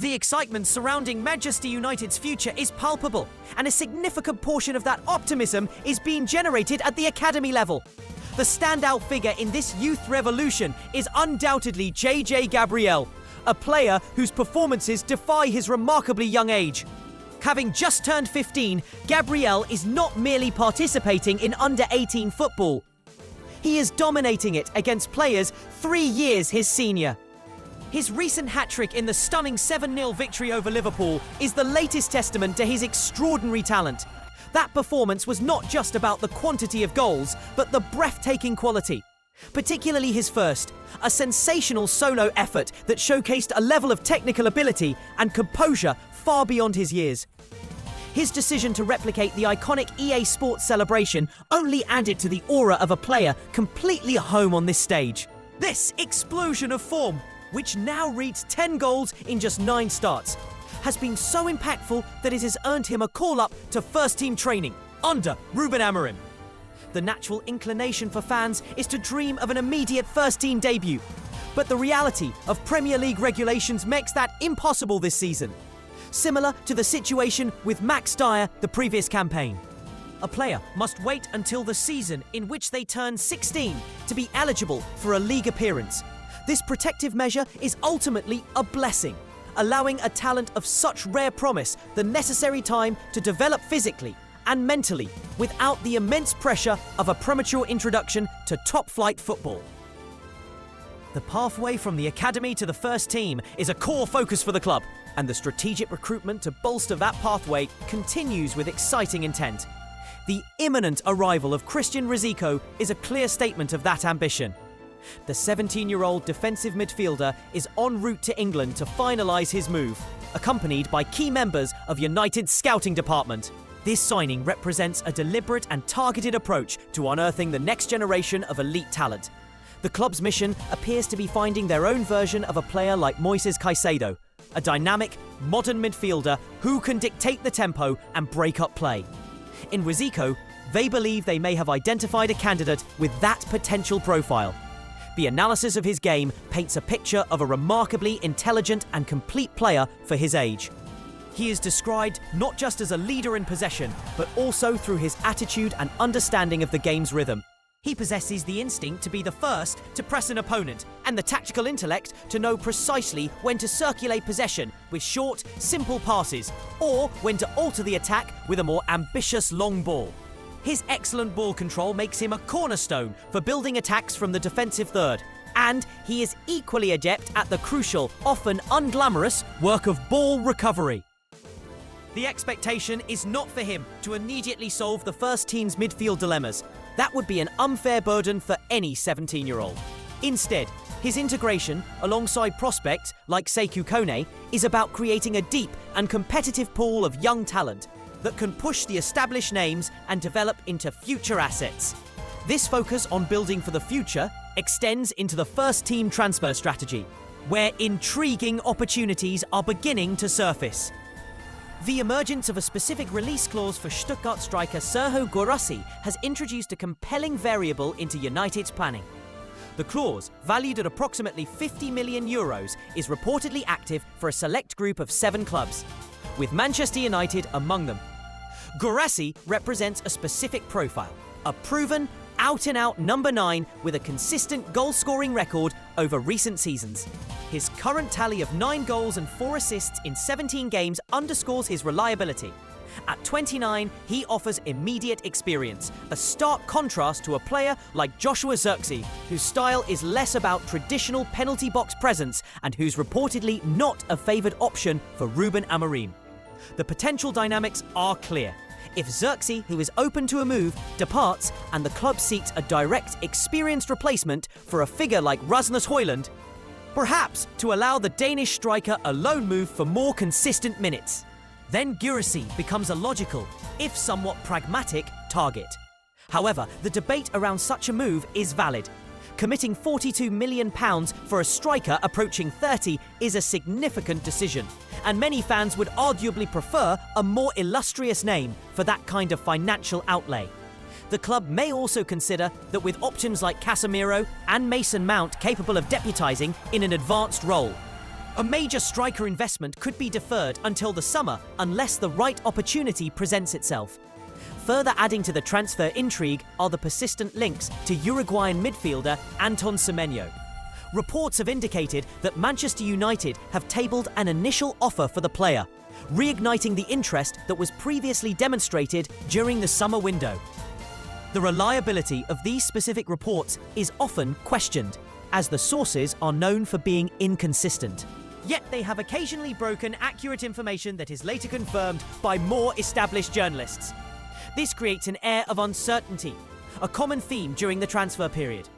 The excitement surrounding Manchester United's future is palpable, and a significant portion of that optimism is being generated at the academy level. The standout figure in this youth revolution is undoubtedly JJ Gabriel, a player whose performances defy his remarkably young age. Having just turned 15, Gabriel is not merely participating in under-18 football. He is dominating it against players 3 years his senior. His recent hat-trick in the stunning 7-0 victory over Liverpool is the latest testament to his extraordinary talent. That performance was not just about the quantity of goals, but the breathtaking quality. Particularly his first, a sensational solo effort that showcased a level of technical ability and composure far beyond his years. His decision to replicate the iconic EA Sports celebration only added to the aura of a player completely at home on this stage. This explosion of form, which now reads 10 goals in just 9 starts, has been so impactful that it has earned him a call-up to first-team training under Ruben Amorim. The natural inclination for fans is to dream of an immediate first-team debut, but the reality of Premier League regulations makes that impossible this season, similar to the situation with Max Dyer the previous campaign. A player must wait until the season in which they turn 16 to be eligible for a league appearance. This protective measure is ultimately a blessing, allowing a talent of such rare promise the necessary time to develop physically and mentally without the immense pressure of a premature introduction to top-flight football. The pathway from the academy to the first team is a core focus for the club, and the strategic recruitment to bolster that pathway continues with exciting intent. The imminent arrival of Christian Rizzico is a clear statement of that ambition. The 17-year-old defensive midfielder is en route to England to finalise his move, accompanied by key members of United's scouting department. This signing represents a deliberate and targeted approach to unearthing the next generation of elite talent. The club's mission appears to be finding their own version of a player like Moises Caicedo, a dynamic, modern midfielder who can dictate the tempo and break up play. In Rizzico, they believe they may have identified a candidate with that potential profile. The analysis of his game paints a picture of a remarkably intelligent and complete player for his age. He is described not just as a leader in possession, but also through his attitude and understanding of the game's rhythm. He possesses the instinct to be the first to press an opponent and the tactical intellect to know precisely when to circulate possession with short, simple passes, or when to alter the attack with a more ambitious long ball. His excellent ball control makes him a cornerstone for building attacks from the defensive third, and he is equally adept at the crucial, often unglamorous, work of ball recovery. The expectation is not for him to immediately solve the first team's midfield dilemmas. That would be an unfair burden for any 17-year-old. Instead, his integration, alongside prospects like Sekou Kone, is about creating a deep and competitive pool of young talent that can push the established names and develop into future assets. This focus on building for the future extends into the first-team transfer strategy, where intriguing opportunities are beginning to surface. The emergence of a specific release clause for Stuttgart striker Serhou Guirassy has introduced a compelling variable into United's planning. The clause, valued at approximately €50 million, is reportedly active for a select group of 7 clubs, with Manchester United among them. Guirassy represents a specific profile, a proven, out-and-out number 9 with a consistent goal-scoring record over recent seasons. His current tally of 9 goals and 4 assists in 17 games underscores his reliability. At 29, he offers immediate experience, a stark contrast to a player like Joshua Zirkzee, whose style is less about traditional penalty box presence and who's reportedly not a favoured option for Ruben Amorim. The potential dynamics are clear. If Zirkzee, who is open to a move, departs and the club seeks a direct, experienced replacement for a figure like Rasmus Højlund, perhaps to allow the Danish striker a loan move for more consistent minutes, then Guirassy becomes a logical, if somewhat pragmatic, target. However, the debate around such a move is valid. Committing £42 million for a striker approaching 30 is a significant decision, and many fans would arguably prefer a more illustrious name for that kind of financial outlay. The club may also consider that with options like Casemiro and Mason Mount capable of deputising in an advanced role, A major striker investment could be deferred until the summer unless the right opportunity presents itself. Further adding to the transfer intrigue are the persistent links to Uruguayan midfielder Anton Semenyo. Reports have indicated that Manchester United have tabled an initial offer for the player, reigniting the interest that was previously demonstrated during the summer window. The reliability of these specific reports is often questioned, as the sources are known for being inconsistent. Yet they have occasionally broken accurate information that is later confirmed by more established journalists. This creates an air of uncertainty, a common theme during the transfer period.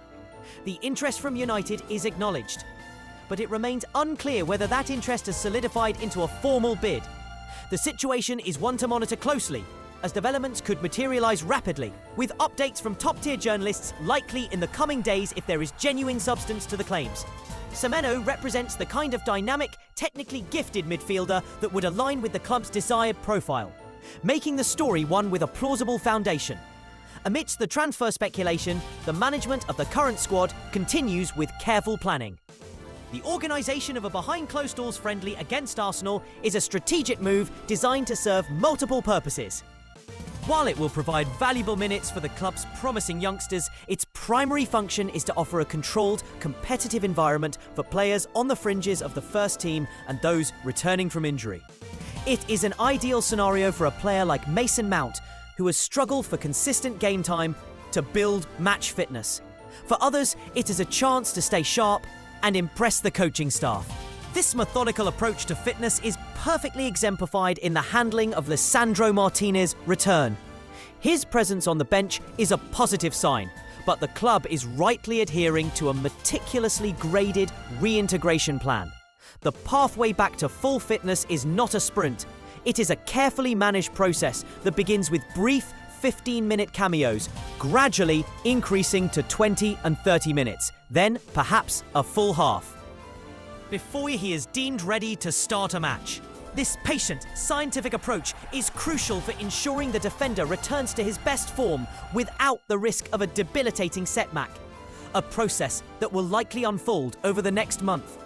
The interest from United is acknowledged, but it remains unclear whether that interest has solidified into a formal bid. The situation is one to monitor closely, as developments could materialise rapidly, with updates from top-tier journalists likely in the coming days if there is genuine substance to the claims. Semenyo represents the kind of dynamic, technically gifted midfielder that would align with the club's desired profile, making the story one with a plausible foundation. Amidst the transfer speculation, the management of the current squad continues with careful planning. The organisation of a behind-closed-doors friendly against Arsenal is a strategic move designed to serve multiple purposes. While it will provide valuable minutes for the club's promising youngsters, its primary function is to offer a controlled, competitive environment for players on the fringes of the first team and those returning from injury. It is an ideal scenario for a player like Mason Mount, who has struggled for consistent game time, to build match fitness. For others, it is a chance to stay sharp and impress the coaching staff. This methodical approach to fitness is perfectly exemplified in the handling of Lisandro Martinez's return. His presence on the bench is a positive sign, but the club is rightly adhering to a meticulously graded reintegration plan. The pathway back to full fitness is not a sprint. It is a carefully managed process that begins with brief 15-minute cameos, gradually increasing to 20 and 30 minutes, then perhaps a full half, before he is deemed ready to start a match. This patient, scientific approach is crucial for ensuring the defender returns to his best form without the risk of a debilitating setback, a process that will likely unfold over the next month.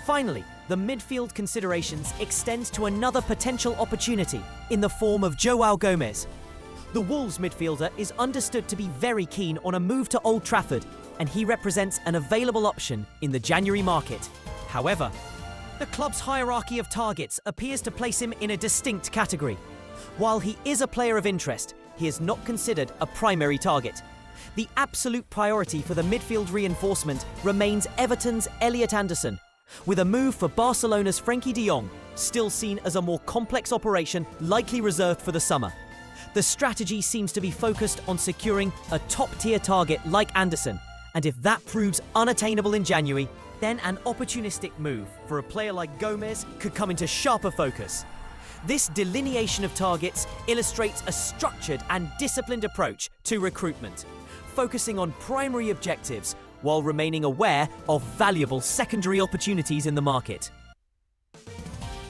Finally, the midfield considerations extend to another potential opportunity in the form of João Gomes. The Wolves midfielder is understood to be very keen on a move to Old Trafford, and he represents an available option in the January market. However, the club's hierarchy of targets appears to place him in a distinct category. While he is a player of interest, he is not considered a primary target. The absolute priority for the midfield reinforcement remains Everton's Elliot Anderson, with a move for Barcelona's Frenkie de Jong still seen as a more complex operation likely reserved for the summer. The strategy seems to be focused on securing a top-tier target like Anderson, and if that proves unattainable in January, then an opportunistic move for a player like Gomez could come into sharper focus. This delineation of targets illustrates a structured and disciplined approach to recruitment, focusing on primary objectives while remaining aware of valuable secondary opportunities in the market.